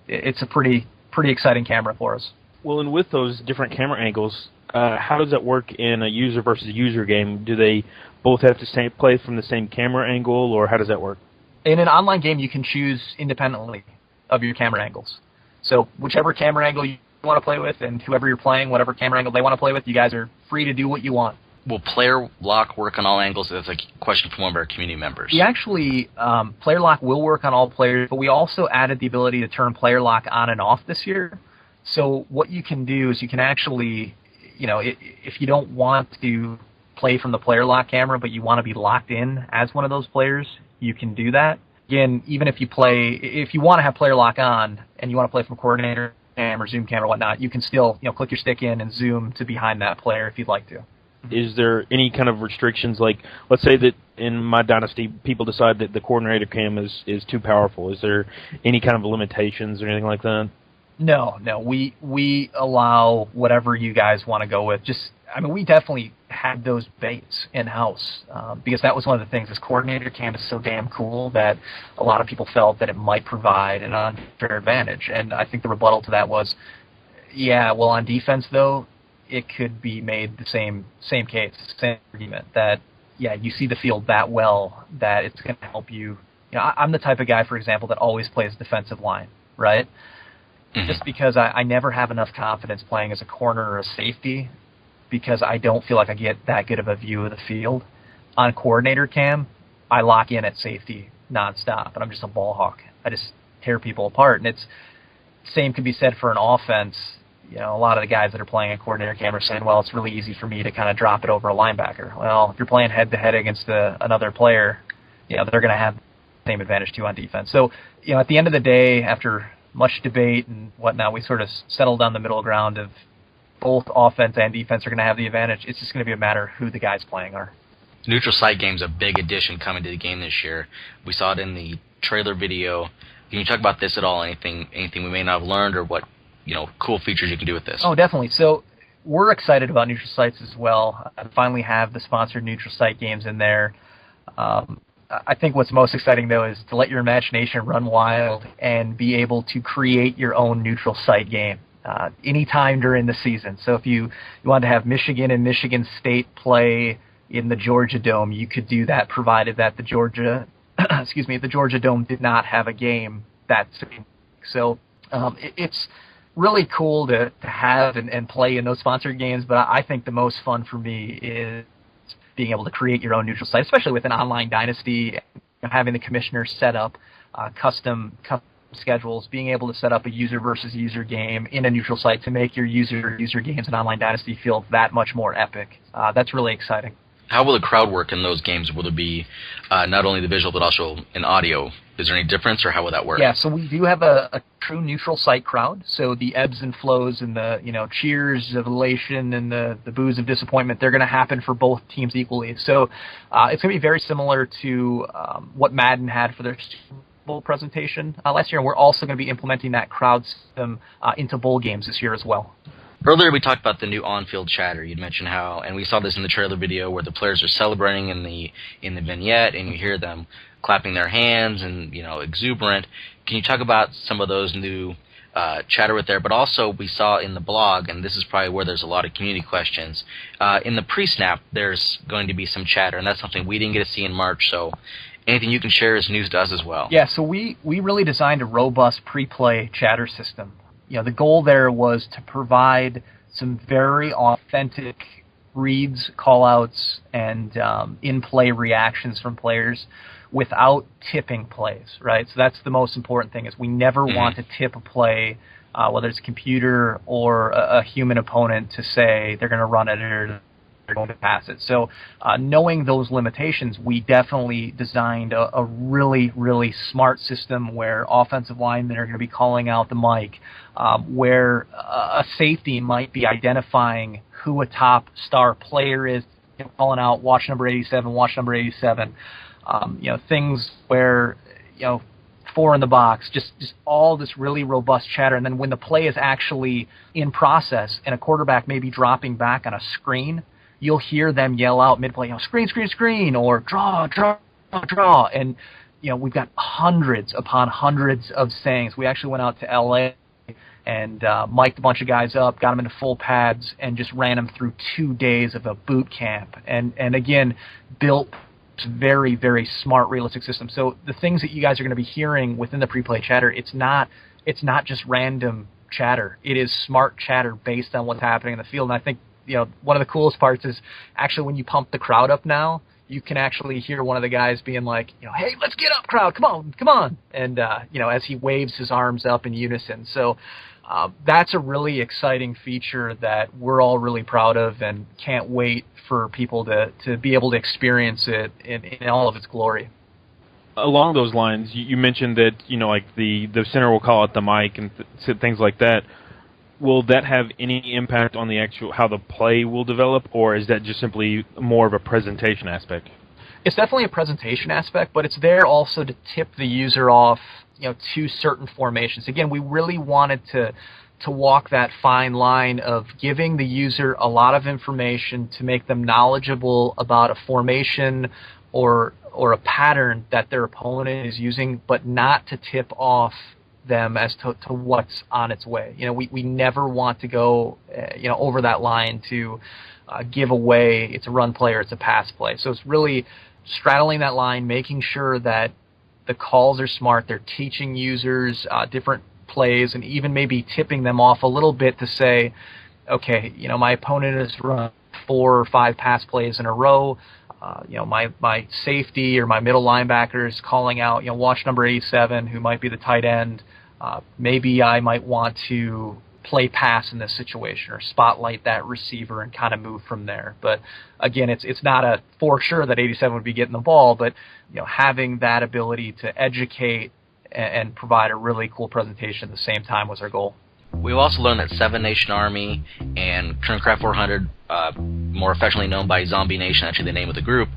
it's a pretty exciting camera for us. Well, and with those different camera angles, how does that work in a user versus user game? Do they both have to play from the same camera angle, or how does that work? In an online game, you can choose independently of your camera angles. So whichever camera angle you want to play with, and whoever you're playing, whatever camera angle they want to play with, you guys are free to do what you want. Will player lock work on all angles? That's a question from one of our community members. We actually, player lock will work on all players, but we also added the ability to turn player lock on and off this year. So what you can do is you can actually, if you don't want to play from the player lock camera, but you want to be locked in as one of those players, you can do that. Again, even if you want to have player lock on and you want to play from coordinator cam or zoom cam or whatnot, you can still, click your stick in and zoom to behind that player if you'd like to. Is there any kind of restrictions? Like, let's say that in my dynasty, people decide that the coordinator cam is too powerful. Is there any kind of limitations or anything like that? No. We allow whatever you guys want to go with. We definitely had those baits in-house because that was one of the things. This coordinator cam is so damn cool that a lot of people felt that it might provide an unfair advantage. And I think the rebuttal to that was, on defense, though, it could be made the same case, same argument, that, you see the field that well that it's going to help you. I'm the type of guy, for example, that always plays defensive line, right? Mm-hmm. Just because I never have enough confidence playing as a corner or a safety, because I don't feel like I get that good of a view of the field. On coordinator cam, I lock in at safety nonstop, and I'm just a ball hawk. I just tear people apart, and same could be said for an offense. A lot of the guys that are playing a coordinator cam are saying, well, it's really easy for me to kind of drop it over a linebacker. Well, if you're playing head-to-head against another player, they're going to have the same advantage too on defense. So, at the end of the day, after much debate and whatnot, we sort of settled on the middle ground of both offense and defense are going to have the advantage. It's just going to be a matter of who the guys playing are. Neutral site game's a big addition coming to the game this year. We saw it in the trailer video. Can you talk about this at all? Anything we may not have learned, or what cool features you can do with this? Oh, definitely. So we're excited about neutral sites as well. I finally have the sponsored neutral site games in there. I think what's most exciting, though, is to let your imagination run wild and be able to create your own neutral site game. anytime during the season. So if you wanted to have Michigan and Michigan State play in the Georgia Dome, you could do that, provided that the Georgia Dome did not have a game that same week. So it's really cool to have and play in those sponsored games, but I think the most fun for me is being able to create your own neutral site, especially with an online dynasty, having the commissioner set up custom schedules, being able to set up a user versus user game in a neutral site to make your user games in online dynasty feel that much more epic. That's really exciting. How will the crowd work in those games? Will it be not only the visual but also in audio? Is there any difference, or how will that work? Yeah, so we do have a true neutral site crowd. So the ebbs and flows and the cheers of elation and the boos of disappointment, they're going to happen for both teams equally. So it's going to be very similar to what Madden had for their Super Bowl presentation last year, and we're also going to be implementing that crowd system into bowl games this year as well. Earlier we talked about the new on-field chatter. You'd mentioned how, and we saw this in the trailer video, where the players are celebrating in the vignette, and you hear them clapping their hands and exuberant. Can you talk about some of those new chatter with there? But also we saw in the blog, and this is probably where there's a lot of community questions, in the pre-snap there's going to be some chatter, and that's something we didn't get to see in March. So anything you can share is news to us as well. Yeah, so we really designed a robust pre-play chatter system. The goal there was to provide some very authentic reads, call-outs, and in-play reactions from players without tipping plays, right? So that's the most important thing, is we never want to tip a play, whether it's a computer or a human opponent, to say they're going to run it or they're going to pass it. So knowing those limitations, we definitely designed a really, really smart system where offensive linemen are going to be calling out the mic, where a safety might be identifying who a top star player is, calling out watch number 87, watch number 87. Things where, 4 in the box, just all this really robust chatter. And then when the play is actually in process and a quarterback may be dropping back on a screen, you'll hear them yell out mid-play, screen, screen, screen, or draw, draw, draw. And, we've got hundreds upon hundreds of sayings. We actually went out to L.A. and mic'd a bunch of guys up, got them into full pads, and just ran them through 2 days of a boot camp. And again, built very, very smart, realistic system. So the things that you guys are going to be hearing within the pre-play chatter, it's not just random chatter. It is smart chatter based on what's happening in the field. And I think one of the coolest parts is actually when you pump the crowd up now, you can actually hear one of the guys being like, hey, let's get up, crowd, come on. And, as he waves his arms up in unison. So that's a really exciting feature that we're all really proud of and can't wait for people to be able to experience it in all of its glory. Along those lines, you mentioned that, like the center will call out the mic and things like that. Will that have any impact on the actual how the play will develop, or is that just simply more of a presentation aspect? It's definitely a presentation aspect, but it's there also to tip the user off, to certain formations. Again, we really wanted to walk that fine line of giving the user a lot of information to make them knowledgeable about a formation or a pattern that their opponent is using, but not to tip off them as to what's on its way. We never want to go over that line to give away it's a run play or it's a pass play. So it's really straddling that line, making sure that the calls are smart, they're teaching users different plays, and even maybe tipping them off a little bit to say, okay, my opponent has run 4 or 5 pass plays in a row. My safety or my middle linebacker is calling out, watch number 87, who might be the tight end. Maybe I might want to play pass in this situation or spotlight that receiver and kind of move from there. But again, it's not a for sure that 87 would be getting the ball, but having that ability to educate and provide a really cool presentation at the same time was our goal. We've also learned that Seven Nation Army and Turncraft 400, more affectionately known by Zombie Nation, actually the name of the group,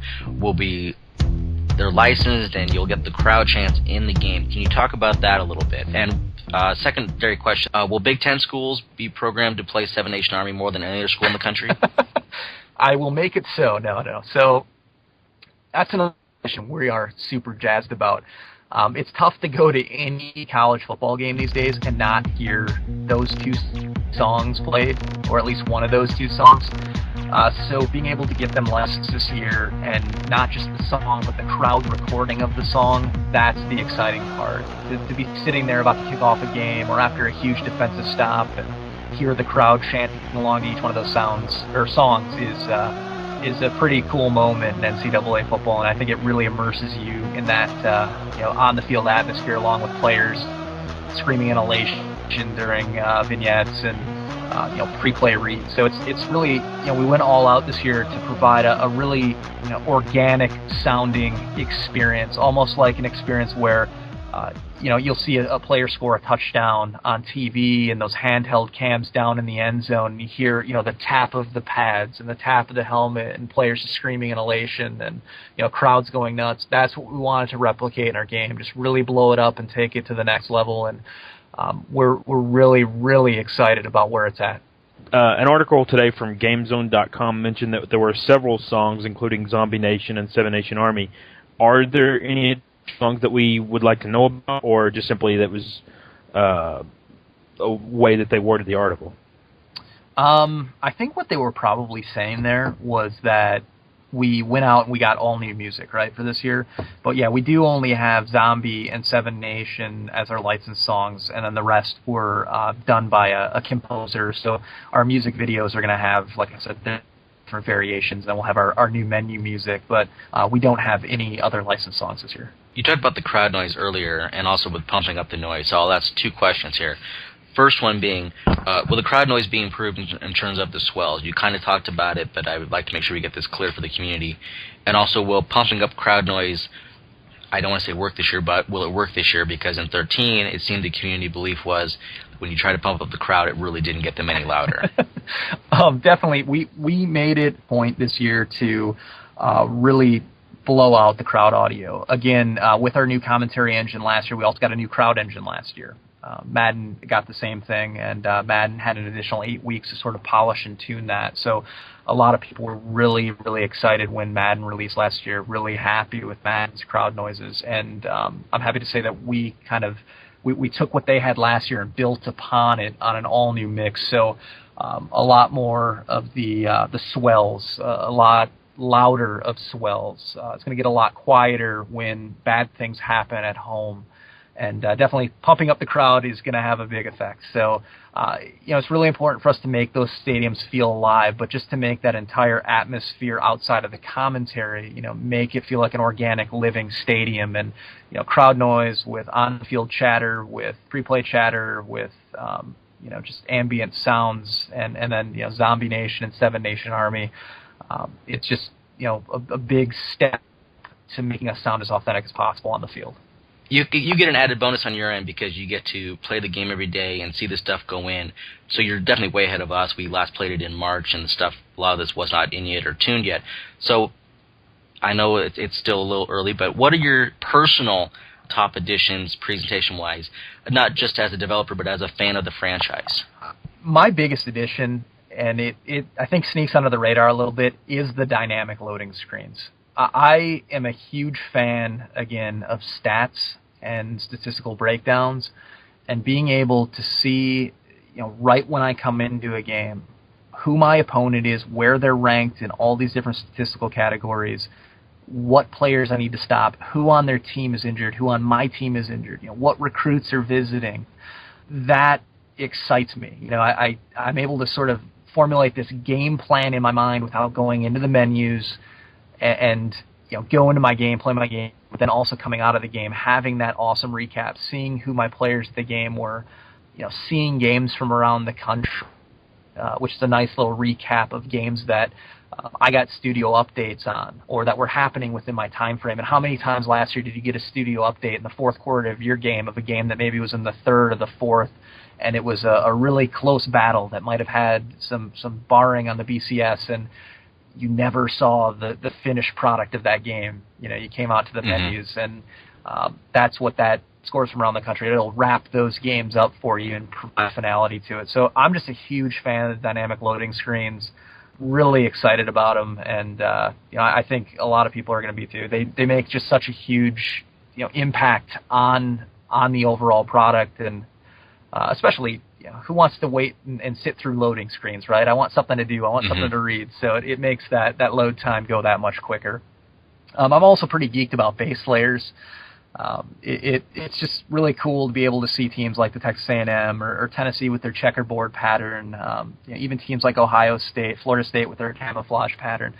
they're licensed and you'll get the crowd chants in the game. Can you talk about that a little bit? And secondary question, will Big Ten schools be programmed to play Seven Nation Army more than any other school in the country? I will make it so. No. So that's another question we are super jazzed about. It's tough to go to any college football game these days and not hear those two songs played, or at least one of those 2 songs. So being able to get them lessons this year, and not just the song, but the crowd recording of the song, that's the exciting part. To be sitting there about to kick off a game, or after a huge defensive stop, and hear the crowd chanting along to each one of those songs is a pretty cool moment in NCAA football, and I think it really immerses you in that on-the-field atmosphere, along with players screaming in elation during vignettes and pre-play reads. So it's really, we went all out this year to provide a really organic sounding experience, almost like an experience where you'll see a player score a touchdown on TV and those handheld cams down in the end zone, and you hear the tap of the pads and the tap of the helmet and players screaming in elation and crowds going nuts. That's what we wanted to replicate in our game, just really blow it up and take it to the next level, and we're really, really excited about where it's at. An article today from GameZone.com mentioned that there were several songs, including Zombie Nation and Seven Nation Army. Are there any songs that we would like to know about, or just simply that was a way that they worded the article? I think what they were probably saying there was that we went out and we got all new music, right, for this year. But yeah, we do only have Zombie and Seven Nation as our licensed songs, and then the rest were done by a composer. So our music videos are going to have, like I said, different variations. Then we'll have our new menu music, but we don't have any other licensed songs this year. You talked about the crowd noise earlier, and also with pumping up the noise. So that's 2 questions here. First one being, will the crowd noise be improved in terms of the swells? You kind of talked about it, but I would like to make sure we get this clear for the community. And also, will pumping up crowd noise, I don't want to say work this year, but will it work this year? Because in 13, it seemed the community belief was when you try to pump up the crowd, it really didn't get them any louder. Definitely. We made it a point this year to really blow out the crowd audio. Again, with our new commentary engine last year, we also got a new crowd engine last year. Madden got the same thing, and Madden had an additional 8 weeks to sort of polish and tune that. So a lot of people were really, really excited when Madden released last year, really happy with Madden's crowd noises. And I'm happy to say that we took what they had last year and built upon it on an all-new mix. So a lot more of the swells, a lot louder of swells. It's going to get a lot quieter when bad things happen at home. And definitely pumping up the crowd is going to have a big effect. So, it's really important for us to make those stadiums feel alive, but just to make that entire atmosphere outside of the commentary, make it feel like an organic, living stadium. And, crowd noise with on-field chatter, with pre-play chatter, with, just ambient sounds, and then, Zombie Nation and Seven Nation Army. It's just, a big step to making us sound as authentic as possible on the field. You get an added bonus on your end because you get to play the game every day and see the stuff go in. So you're definitely way ahead of us. We last played it in March, and a lot of this was not in yet or tuned yet. So I know it's still a little early, but what are your personal top additions presentation-wise, not just as a developer but as a fan of the franchise? My biggest addition, and it I think sneaks under the radar a little bit, is the dynamic loading screens. I am a huge fan, again, of stats and statistical breakdowns, and being able to see, right when I come into a game, who my opponent is, where they're ranked in all these different statistical categories, what players I need to stop, who on their team is injured, who on my team is injured, what recruits are visiting. That excites me. I'm able to sort of formulate this game plan in my mind without going into the menus and go into my game, play my game, but then also coming out of the game, having that awesome recap, seeing who my players at the game were, seeing games from around the country, which is a nice little recap of games that I got studio updates on or that were happening within my time frame. And how many times last year did you get a studio update in the fourth quarter of your game, of a game that maybe was in the third or the fourth, and it was a really close battle that might have had some barring on the BCS, and you never saw the finished product of that game. You came out to the menus, and that's what that scores from around the country. It'll wrap those games up for you and provide finality to it. So I'm just a huge fan of the dynamic loading screens. Really excited about them, and I think a lot of people are going to be too. They make just such a huge impact on the overall product, and especially who wants to wait and sit through loading screens, right? I want something to do. I want something to read. So it makes that load time go that much quicker. I'm also pretty geeked about base layers. It's just really cool to be able to see teams like the Texas A&M or Tennessee with their checkerboard pattern, even teams like Ohio State, Florida State with their camouflage pattern.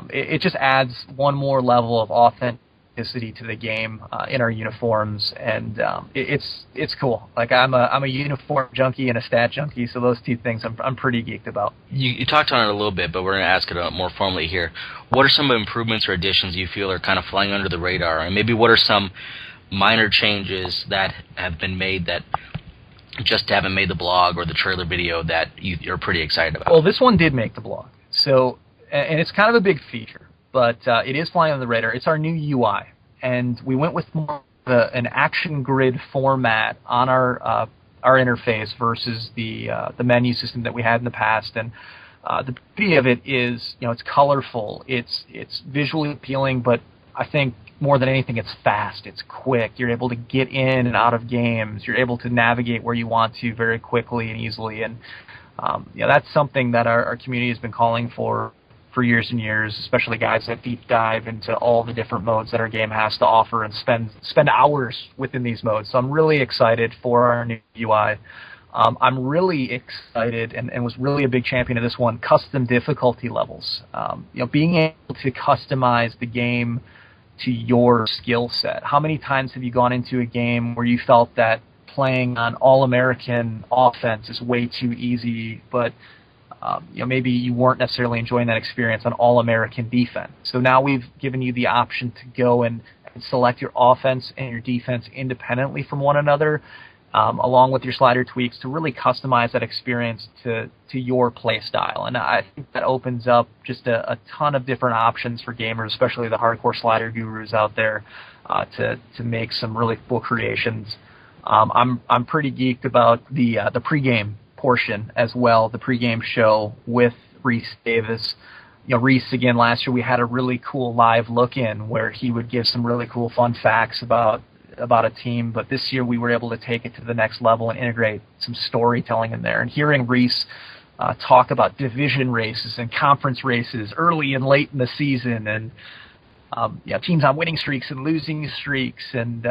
It just adds one more level of authenticity to the game in our uniforms, and it's cool. Like I'm a uniform junkie and a stat junkie, so those two things I'm pretty geeked about. You talked on it a little bit, but we're going to ask it more formally here. What are some improvements or additions you feel are kind of flying under the radar, and maybe what are some minor changes that have been made that just haven't made the blog or the trailer video that you're pretty excited about? Well, this one did make the blog, so and it's kind of a big feature. But it is flying on the radar. It's our new UI, and we went with more of an action grid format on our interface versus the menu system that we had in the past. And the beauty of it is, it's colorful, it's visually appealing, but I think more than anything, it's fast, it's quick. You're able to get in and out of games. You're able to navigate where you want to very quickly and easily. And that's something that our community has been calling for years and years, especially guys that deep dive into all the different modes that our game has to offer and spend hours within these modes. So I'm really excited for our new UI. I'm really excited and was really a big champion of this one, custom difficulty levels. Being able to customize the game to your skill set. How many times have you gone into a game where you felt that playing on All-American offense is way too easy, but maybe you weren't necessarily enjoying that experience on All-American defense. So now we've given you the option to go and select your offense and your defense independently from one another, along with your slider tweaks to really customize that experience to your play style. And I think that opens up just a ton of different options for gamers, especially the hardcore slider gurus out there, to make some really cool creations. I'm pretty geeked about the pregame portion as well, the pregame show with Reese Davis. Reese, again, last year we had a really cool live look-in where he would give some really cool fun facts about a team, but this year we were able to take it to the next level and integrate some storytelling in there. And hearing Reese talk about division races and conference races early and late in the season, and teams on winning streaks and losing streaks, and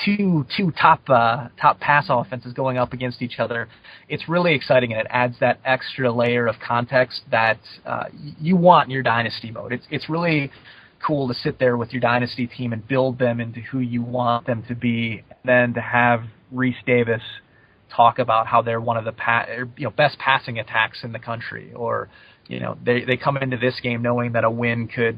two top pass offenses going up against each other. It's really exciting, and it adds that extra layer of context that you want in your dynasty mode. It's really cool to sit there with your dynasty team and build them into who you want them to be, and then to have Reese Davis talk about how they're one of the best passing attacks in the country, or they come into this game knowing that a win could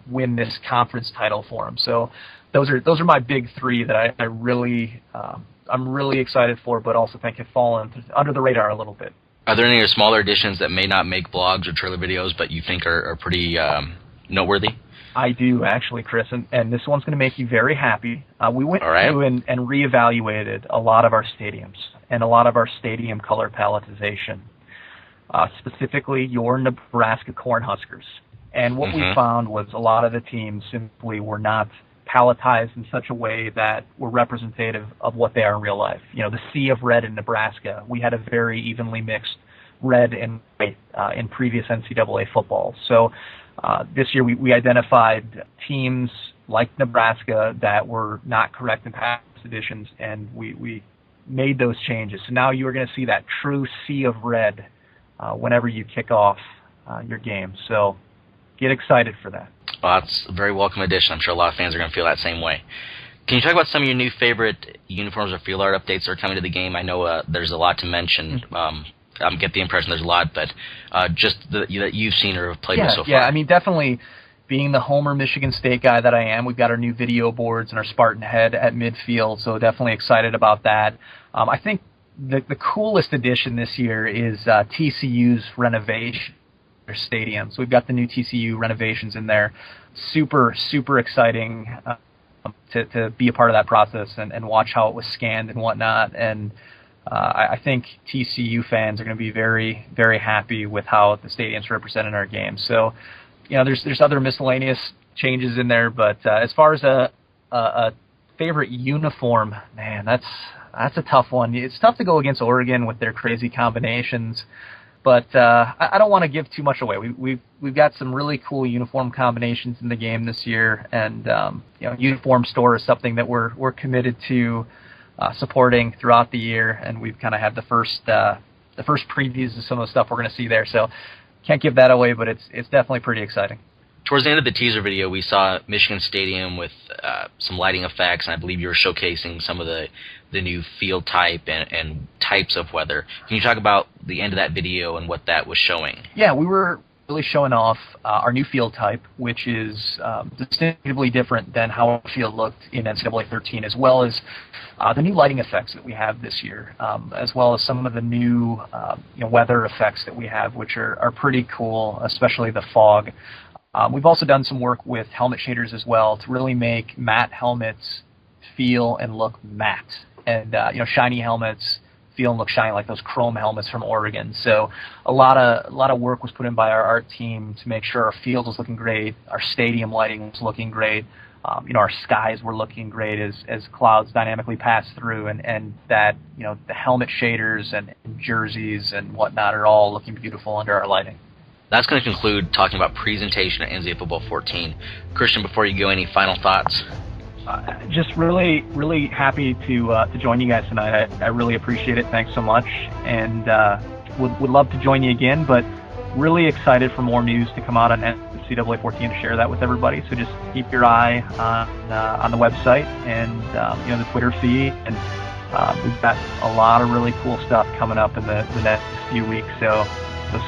win this conference title for them. So those are my big three that I'm really excited for, but also think have fallen under the radar a little bit. Are there any smaller additions that may not make blogs or trailer videos, but you think are pretty noteworthy? I do, actually, Chris, and this one's going to make you very happy. We went through and reevaluated a lot of our stadiums and a lot of our stadium color paletization, specifically your Nebraska Cornhuskers. And what we found was a lot of the teams simply were not paletized in such a way that were representative of what they are in real life. The sea of red in Nebraska, we had a very evenly mixed red and white in previous NCAA football. So this year we identified teams like Nebraska that were not correct in past editions, and we made those changes. So now you are going to see that true sea of red whenever you kick off your game. So get excited for that. Well, that's a very welcome addition. I'm sure a lot of fans are going to feel that same way. Can you talk about some of your new favorite uniforms or field art updates that are coming to the game? I know there's a lot to mention. I get the impression there's a lot, but just that you've seen or have played with so far. Yeah, I mean, definitely being the Homer Michigan State guy that I am, we've got our new video boards and our Spartan head at midfield, so definitely excited about that. I think the coolest addition this year is TCU's renovation. Their stadium. So we've got the new TCU renovations in there. Super, super exciting to be a part of that process and watch how it was scanned and whatnot. And I think TCU fans are going to be very, very happy with how the stadium's represented our game. So, there's other miscellaneous changes in there, but as far as a favorite uniform, man, That's a tough one. It's tough to go against Oregon with their crazy combinations, but I don't want to give too much away. We've got some really cool uniform combinations in the game this year, and uniform store is something that we're committed to supporting throughout the year, and we've kind of had the first previews of some of the stuff we're going to see there. So can't give that away, but it's definitely pretty exciting. Towards the end of the teaser video, we saw Michigan Stadium with some lighting effects, and I believe you were showcasing some of the new field type and types of weather. Can you talk about the end of that video and what that was showing? Yeah, we were really showing off our new field type, which is distinctively different than how our field looked in NCAA 13, as well as the new lighting effects that we have this year, as well as some of the new weather effects that we have, which are pretty cool, especially the fog. We've also done some work with helmet shaders as well to really make matte helmets feel and look matte, and shiny helmets feel and look shiny like those chrome helmets from Oregon. So a lot of work was put in by our art team to make sure our field was looking great, our stadium lighting was looking great, our skies were looking great as clouds dynamically pass through, and that the helmet shaders and jerseys and whatnot are all looking beautiful under our lighting. That's going to conclude talking about presentation at NCAA Football 14. Christian, before you go, any final thoughts? Just really, really happy to join you guys tonight. I really appreciate it. Thanks so much, and would love to join you again. But really excited for more news to come out on NCAA 14 to share that with everybody. So just keep your eye on the website and the Twitter feed, and we've got a lot of really cool stuff coming up in the next few weeks. So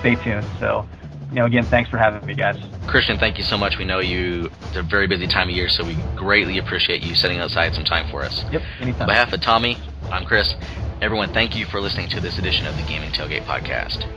stay tuned. So. Again, thanks for having me, guys. Christian, thank you so much. We know it's a very busy time of year, so we greatly appreciate you setting aside some time for us. Yep, anytime. On behalf of Tommy, I'm Chris. Everyone, thank you for listening to this edition of the Gaming Tailgate Podcast.